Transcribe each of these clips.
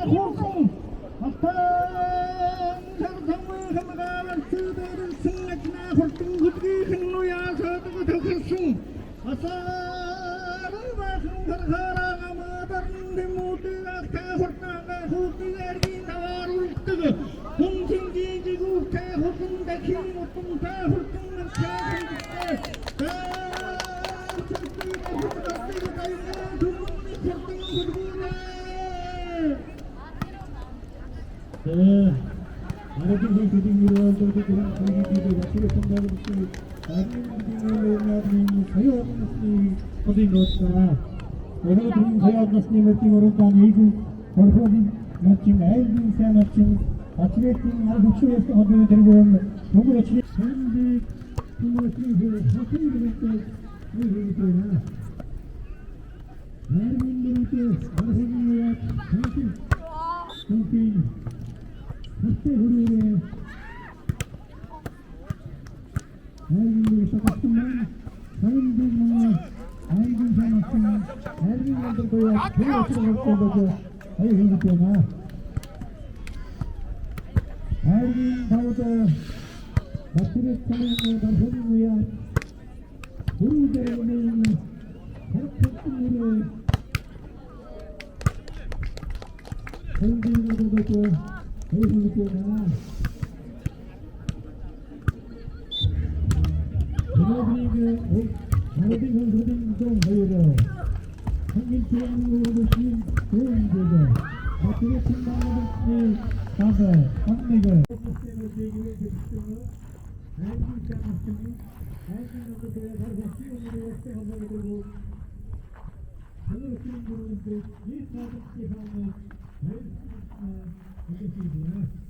호수 어떤 상상을 함가만 쓰들은 승낙이나 홀등구기 행로야 서두고 덕을승 어사를 마승 사랑아 마다른데 모두가 대홀나가 후기야리 나와를 뜨거 공생기지구 대홀등대 힘못등 대홀등은 대홀등대 아래쪽 조직으로 저렇게 그런 분위기를 약속을 전달을 했으니 나중에 분위기를 사용하는 것이 것이다. 오늘 드린 사용 것이 팀으로 간 이구 벌써진 마침 애인 새 마침 아침에 팀 알고 추에서 얻어 들고 온 동물의 추리 현재 동물의 추리를 하트를 그랬을 때 국민들께 어르신이와 정신 그때 우리의 아이들이 똑같지만 사람들만 아이들 사놨으면 아이들만들도야 교회에 들어갈 거고 아이들 때나 아이들 다우도 마트를 타는 어르신이야 우리들의 그렇게 현진으로도 보여주니까 그나들이 다른 선수들도 보여줘 한길처럼으로 신 좋은 거죠 어떻게 팀방으로 가서 한미가 시스템을 제기를 해주시면 아이들 장학생이 아이들도 바로 시험으로 시험하게 되고 하늘 쓰는 분들 이 사업이 하는 이것이고요.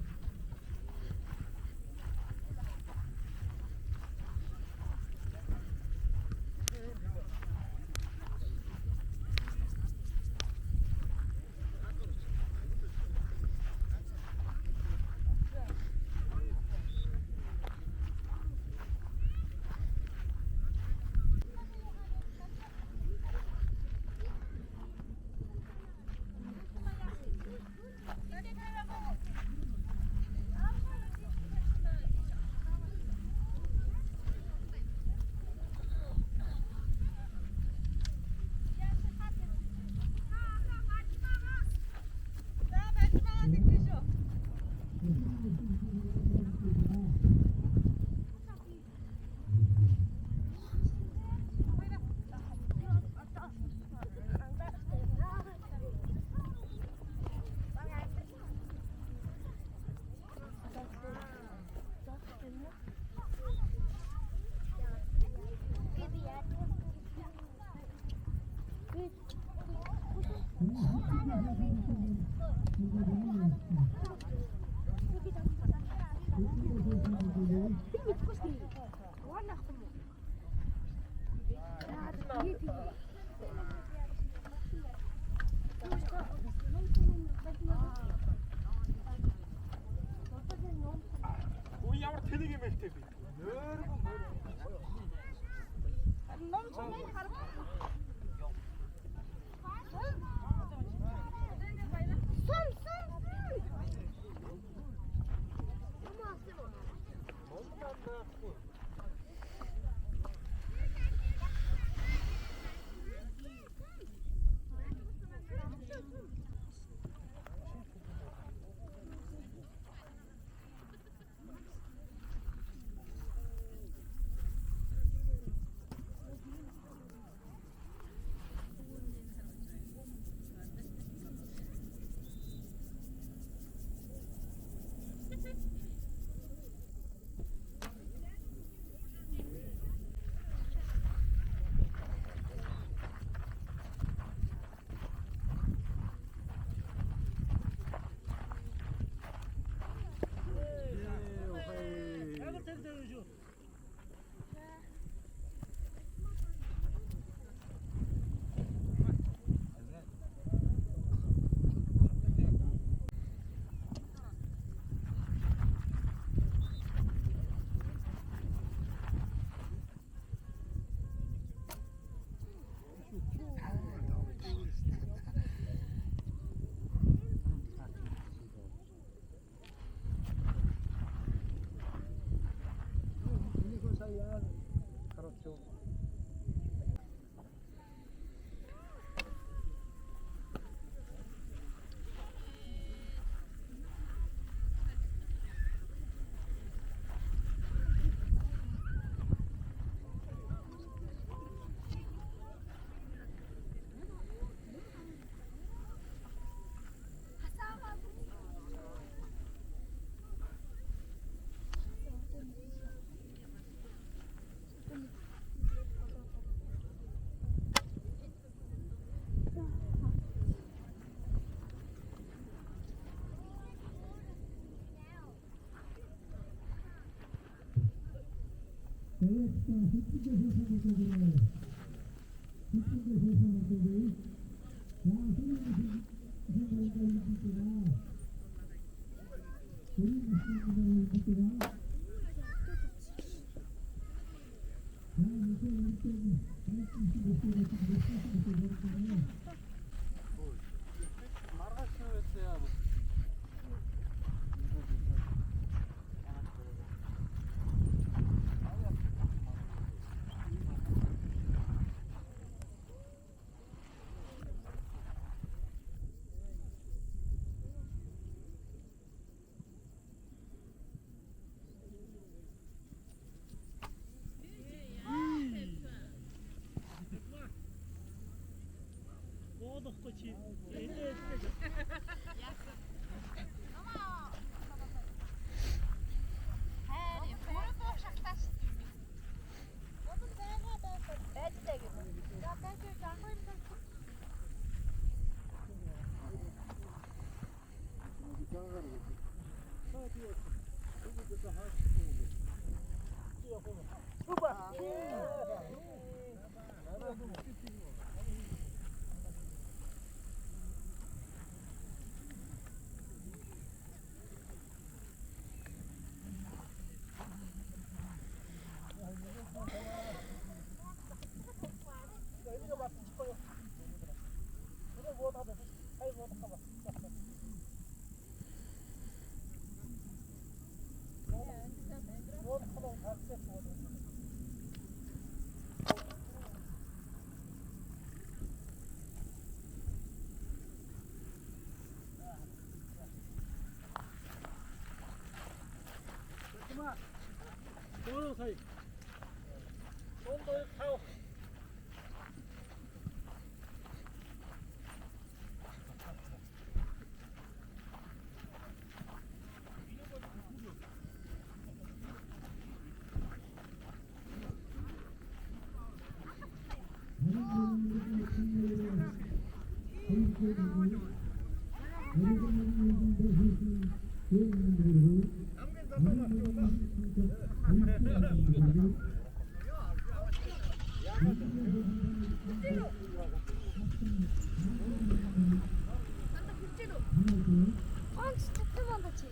진짜 태만하지?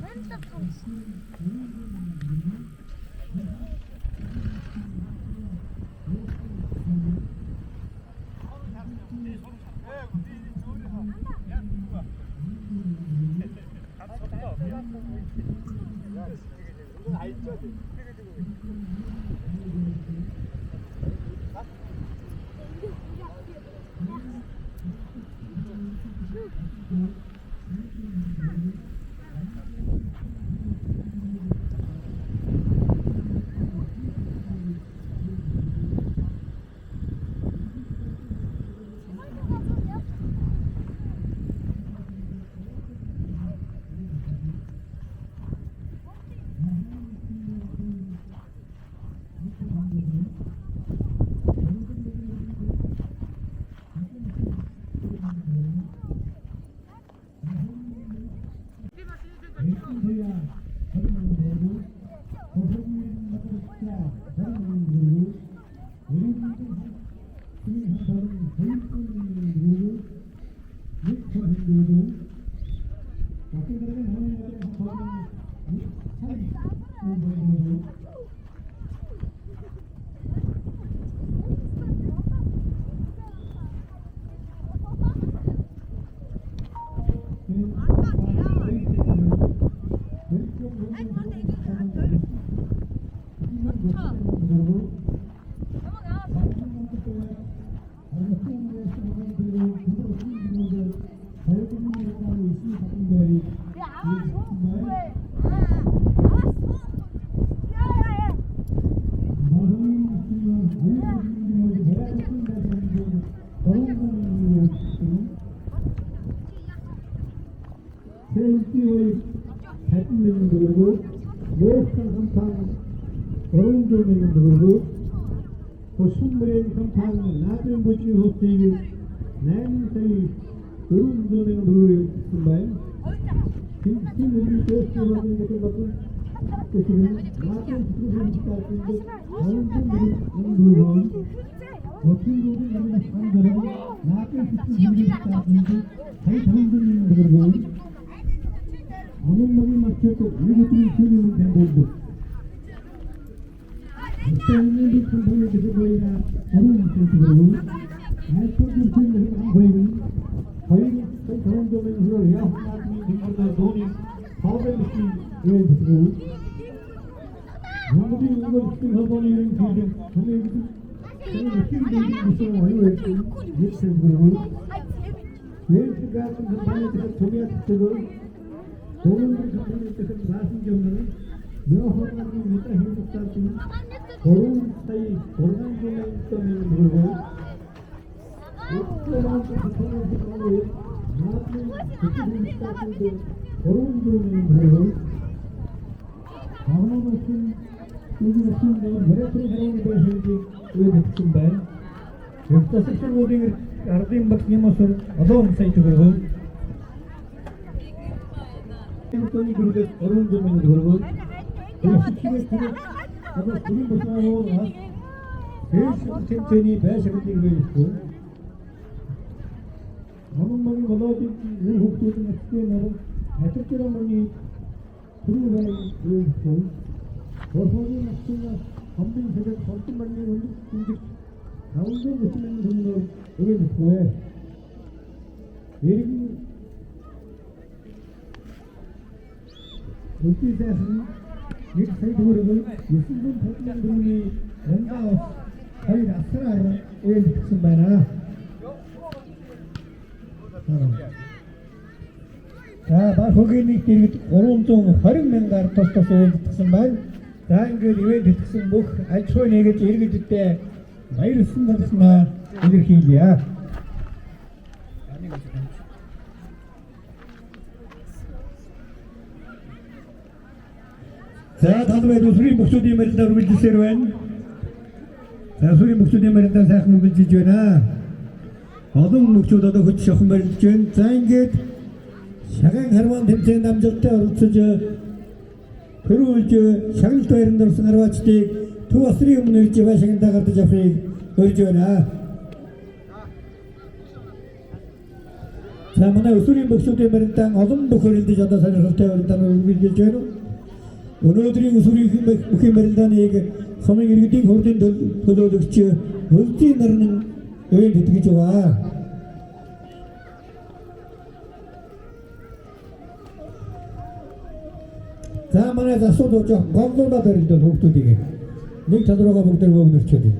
맨날 타지. 세울기의 대통령이 들고 모욕상 삼탕 어른조명이 들고 또 순물의 삼탕 나중 보지 헛되기 남사의 어른조명이 들고 있습니다. 지금 우리 교수님하고 이렇게 같은 그것은 나쁜 부끄러운 짓까지 가운데 물은 어떤 것은 나는 한대로 나쁜 부끄러운 짓까지 잘 정신을 들고 어느 몸이 맞춰도 이것들이 소리는 된 모습 어떤 일이 큰 보여주고 보이나 어느 모습으로 알코올 소리를 안 보이는 저희는 그 그런 점에 흘러야 하나님이 된것보다 돈이 법의 것이 보여주고 모든 이걸 지금 허번이는 기준 저는 저는 힘들게 무슨 와요했지 예측으로 예측 같은 선반에서 동의했어도 동의를 선반에서 나신 경우는 여호와는 믿다 행복하지만 고른 사이 고른 점에 있다면 모르고 옥조만 부탁을 하고 나쁜 그들이 있다고 고른 점에 모르고 다음은 무슨 여기 같은 데 머리털이 사용이 되어서지 왜 듣습니다. 여기서 섹션 모딩을 아르딘 박스에 모습 어떤 사이트고 땡땡이 그릇에 어려운 점에 그러고 그리고 시키게 그릇 아까 그림 보시고 제일 쉬운 템텐이 배색을 띄고 있고 어느 멀어진 우혹도도 맛있게 나는 애특별한 분이 그루가 있고 버섯이 맛있나 검빙색을 검증만 내는 음식 가운데 무슨 분으로 여기 있고요 예리기 물질에서는 사이드그룹을 예술분 보통 분이 뭔가 거의 나스라는 오해 특성바나 자, 거기는 이렇게 오른쪽 활용명가를 토스토스 오해 특성반 다음 그 오해 특성 뭐 알초에 내겠지 이렇게 줄때 마이를 쓴다으나 이렇게 얘기야 자, 다음에 수리 목소리 말인다 우리 지세로엔 자, 수리 목소리 말인다 생각하는 건 지지나 어떤 목소리도 그치 한 말이 지은 자, 이게 샤강 하루만 댐체 남적 때 어르쳐져 그리고 샤강 또 이런 데로 생활 왔을 때 투와 쓰리 없는 일지 와샤강 다 갖다 잡히 어르쳐나 자, 뭐나 수리 목소리 말인다 어떤 목소리인데 저다 살려서 때 어른다는 우리 지지는 오늘들이 우수리 무게 말인다는 얘기 소명이 이렇게 거든 더더 득지 어찌 나르는 여행 되게 좋아 자 만에서 쏘도 좀 광고다 버린다 독도되게 네 타들어가 먹들 먹는 쳐지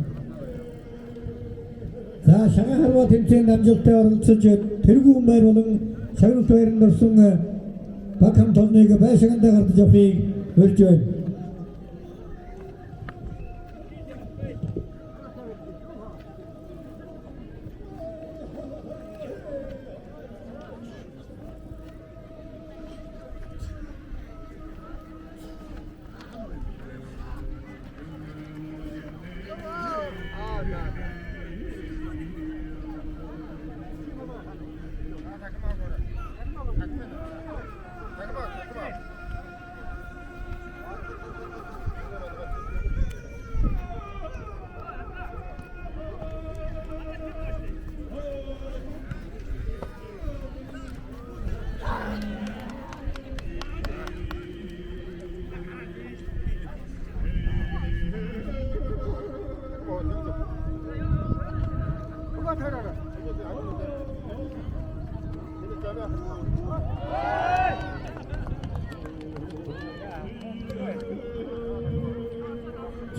자 샹아 하루와 템체 남적대 어른처지 데리고 말로는 샹을 또 이런 걸 쏜가 박함 돈내가 배시간다 가르쳐 잡히 그렇죠.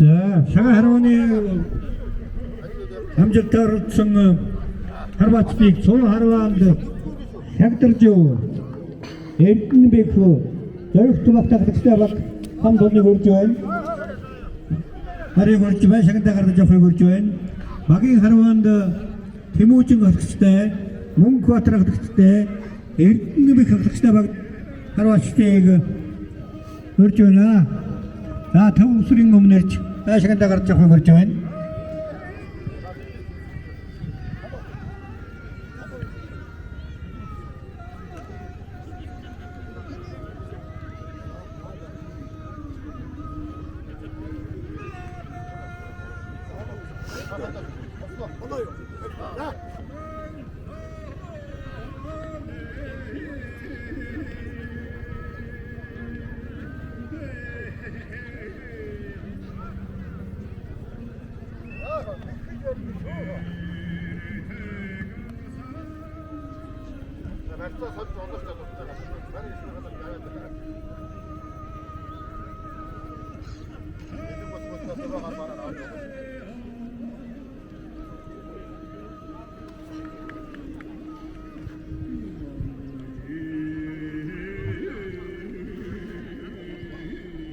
자, 샤가 할아버니 남적다를 청음 하루바치픽 소 하루한데 향들죠 에르베크 열투박다 득스다박 한번에 걸죠엔 하루에 걸지만 샤간다 가르다 잡을 걸죠엔 마기 하루한데 티모증 득스대 몽크 아트라 득스대 에르베크 득스다박 하루바치픽 걸죠나 자, 더 우스링 몸 내리치 시간 다 가르쳐 보죠.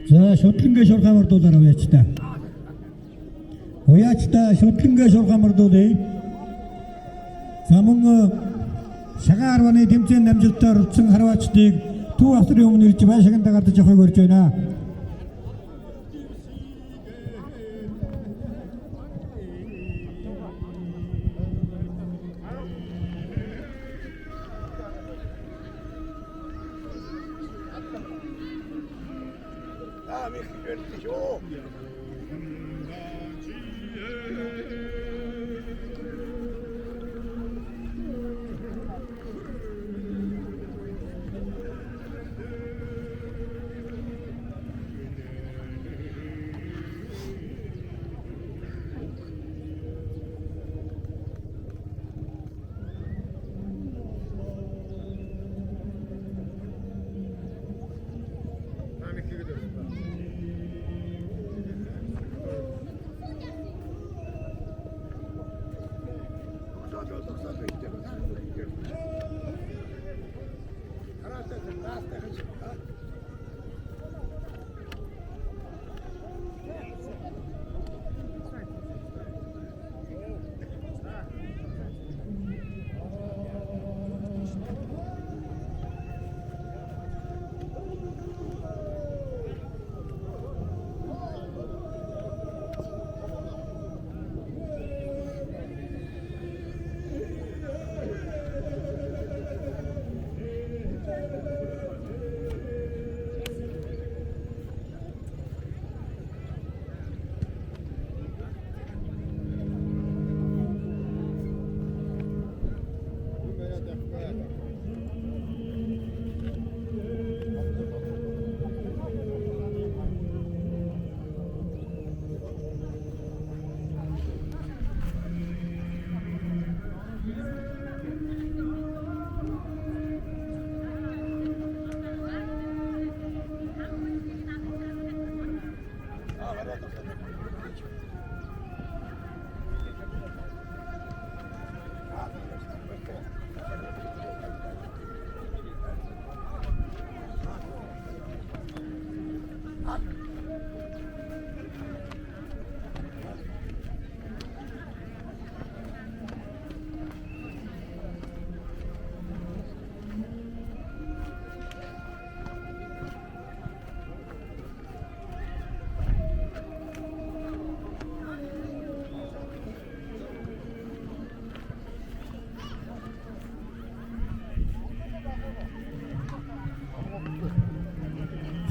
За шудлангээ шурхамардуулаар уяачтай. Уяачтай шудлангээ шурхамардуулъя. За мөн шагаан арваны тэмцээн дамжуулалтаар урдсан харваачдыг Төв австрийн өмнө ирж байшагийн дагардаж явахыг урьж байна.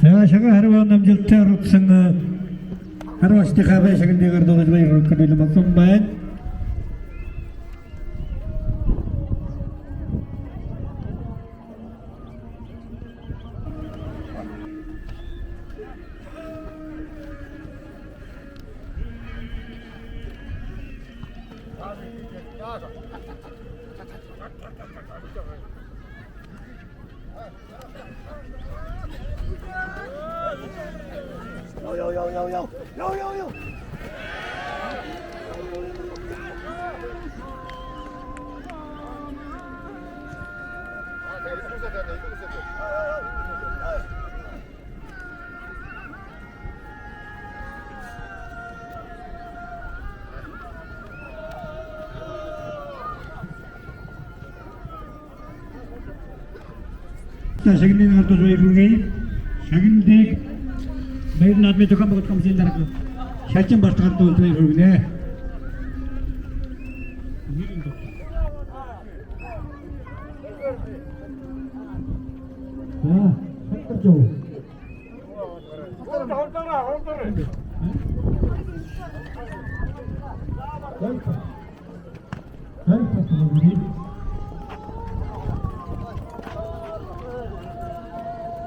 За шагаан харваа намжилтаар утсан харваачдынхаа байшагийн дээгүүр дуулж баярлах гэж болсон байна. Yo. Шагныг хардаж баярлуулъя. Шагныг баяр наадмын зохион байгуулалт комиссийн дарга шалжин бартгалд болж баярлуулъя. За, Weltmeistergewinn.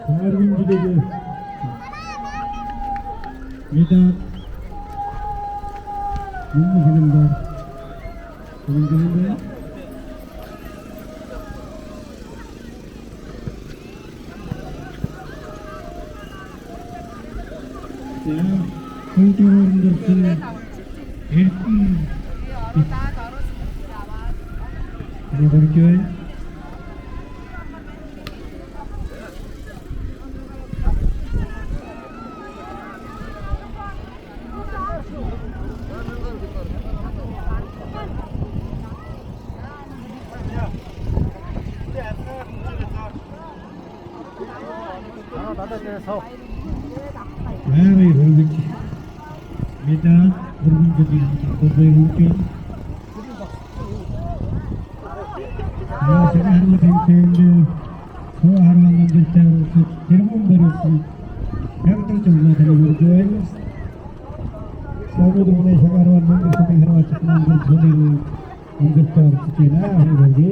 Erwin Vedat Zulindar ya kultur bersih ada berjuang Very good. Vedat bermenjadi terbaik. Sekarang lebih tinggi. Seorang mengejar terhubung berisi. Yang terjadi dari berjuang. Sahabat mulai sekarang mengejar harus cepat berjuang. Mengejar Cina lagi.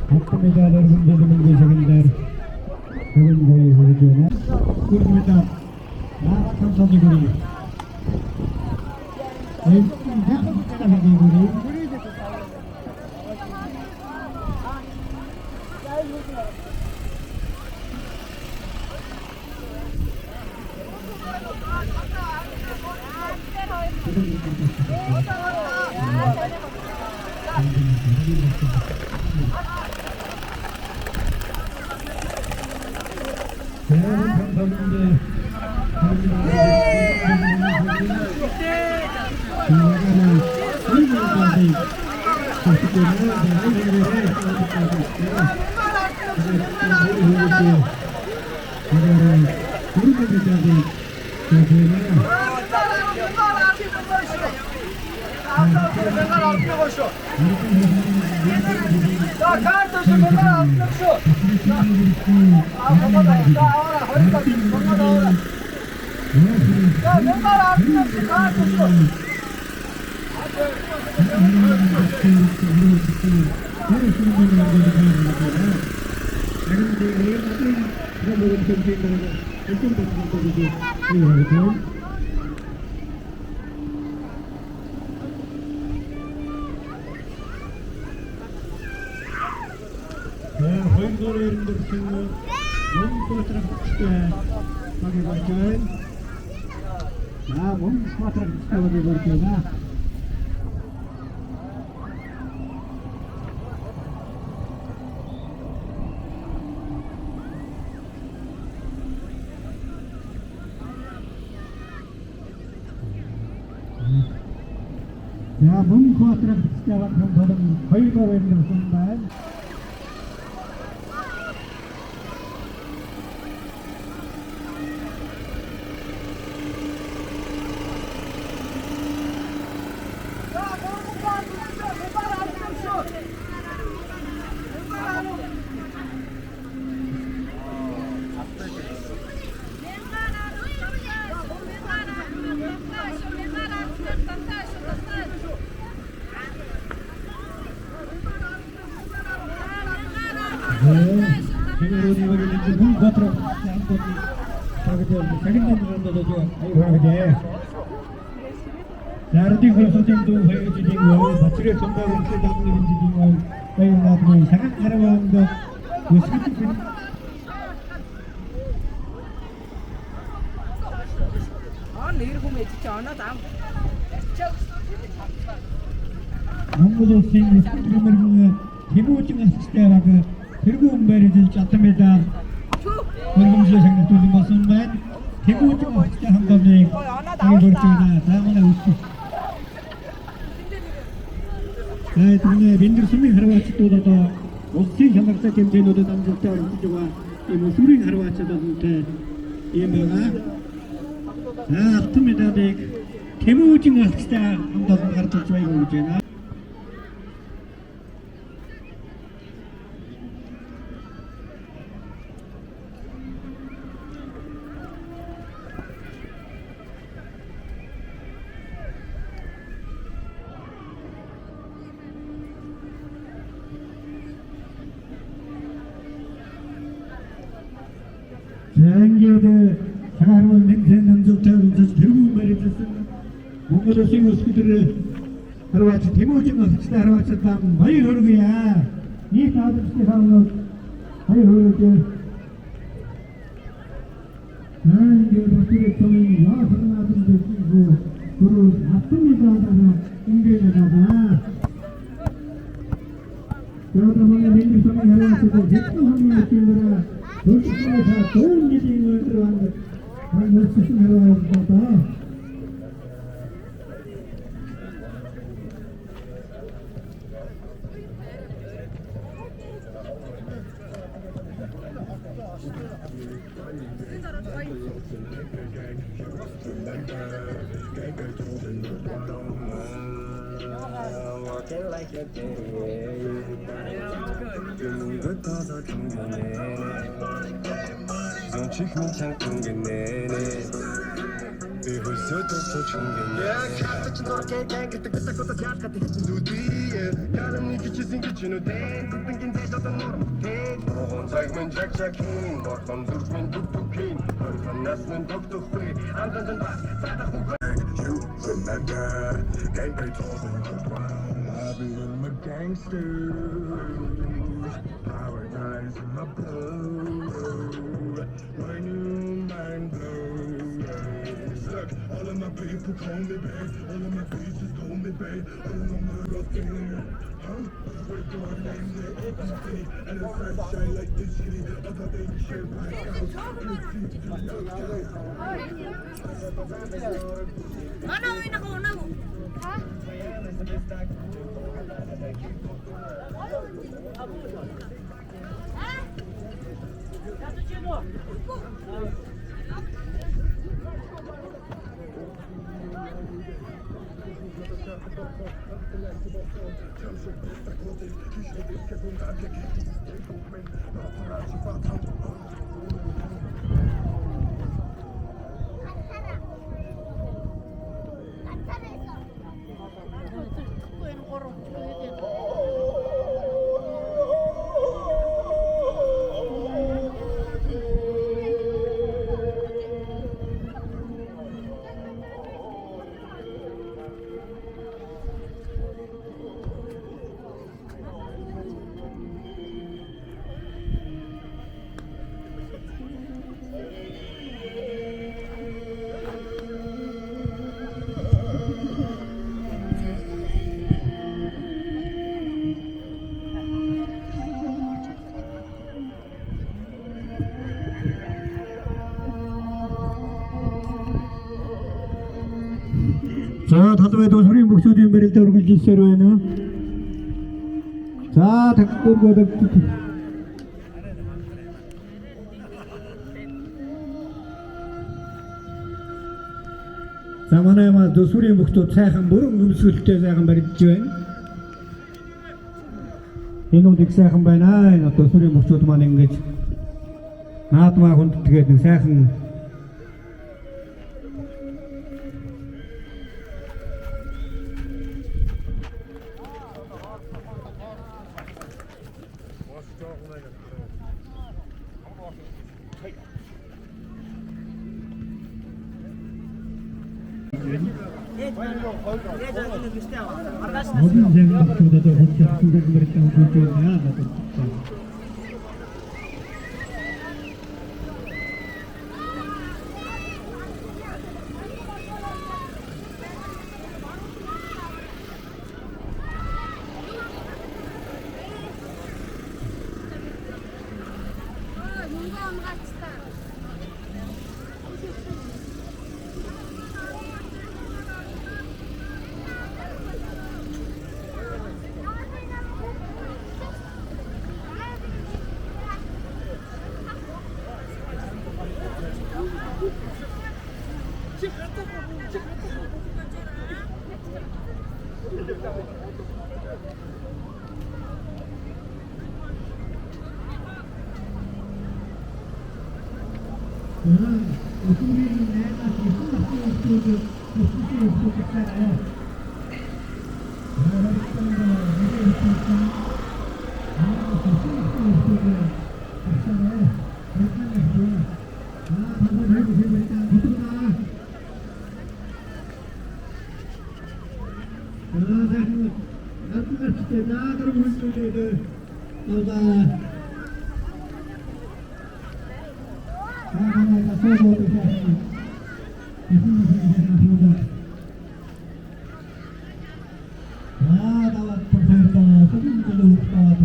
Aku Vedat menjadi mengejar. Sebagai berjuang. Kurniata, makan saja guru. Jangan lagi guru. Ya, mengkuatkan setiap dalam kaidah yang berkembang. Narati filsafat itu baik dijinggal, bacaan contoh untuk dapat dijinggal, baik untuk sangat kerawan dan musik itu. Namun sih musik mereka hibu cuma setelah ke tergum dari jatuh medan, mereka sudah sangat tujuh masuk dan hibu cuma setelah kami bercerita, sama usi. Nah, bindur sumi harus itu data, usi yang mereka kempen itu dan juga juga ibu suri harus itu dan ini mana? Nah, itu medan dek, hibu cuma setelah kami harus cuci bercerita. Ange'de Harman Namzok'ta 결국 말해줬습니다. 뭔가를 쓰고 스쿠터를 하루아침 대모증을 같이 하루아침밤 많이 흐르고야 이 다들 시대상은 많이 흐르게 이게 박수를 통해 와서나들도 끼고 그를 나쁩니다 하다가 인계에다가 그러다 보면 민주성이 하루아침도 대통령이 끼느라 돌직구에서 좋은 미팅을 들어간 걸 스승하러 왔다. Walking like a day. 눈도 떠서 충분해. 정치면 참 충분해. 비웃어도 더 충분해. 같이 너렇게 갱긋 그때부터 약간의 눈 뒤에 다른 이 기치 생기지는 데 땡긴데 저도 모르게 너무 작으면 작작힌 어떤 두면 뚝뚝힌 얼큰 났으면 독특히 안 던진 바 사다 후회 You remember 갱글 tossing the ground I be in my gangsters Power ties in my blood My new mind blows Look, all of my people call me babe All of my bitches call me babe All of my mother up there Huh? We're going name the entity And the sunshine like this city I got they shit right Ano uwi na ko na mo? Ha? 자, 다도에도 소리 목소리 매릴 때 얼굴 질세로에는 자, 닭고기 자, 만나야마 도 소리 목소 сайхан бүрэн өмсгөлтэй сайхан барьж байна. Энэ үдэг сайхан байна. Энэ одоо сүрийн мөчүүд маань ингэж наадмаа хүндэтгээд нэг сайхан 모든 생각보다도 혹시 생각을 했다고 볼때야 우리는 내가 сайхан албарчтай наадар хүлээлээд авлаа. Манай асуулт байна. даваад профессор бүгд л ухаад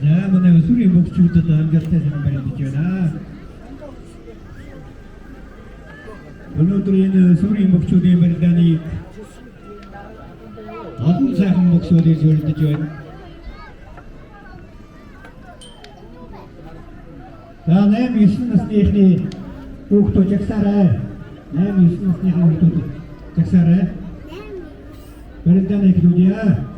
За манай өсвөрийн боксчуудад амжилттай самбарилж байна. Өнөөдөр энэ өсвөрийн боксчуудын барилгааны олон сайхан боксчуудыг зөвлөж байна. За 8-9 насны ихний хүүхдүүд жагсаарай. 8-9 насны хүүхдүүд жагсаарай. Барилгааны хэлүүлье.